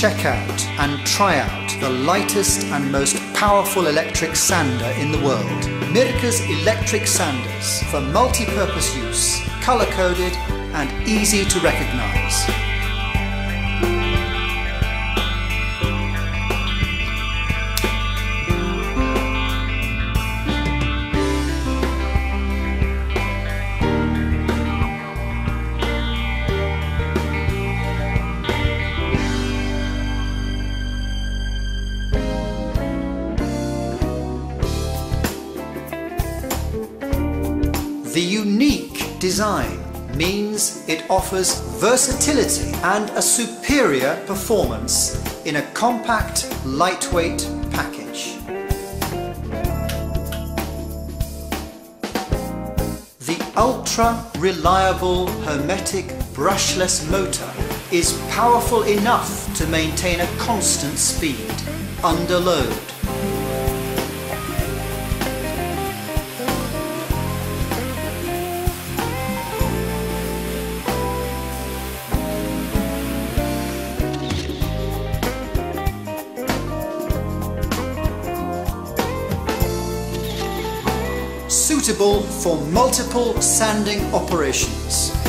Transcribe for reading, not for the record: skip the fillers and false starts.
check out and try out the lightest and most powerful electric sander in the world. MIRKA's electric sanders for multi-purpose use, colour-coded and easy to recognise. The unique design means it offers versatility and a superior performance in a compact, lightweight package. The ultra-reliable hermetic brushless motor is powerful enough to maintain a constant speed under load. Suitable for multiple sanding operations.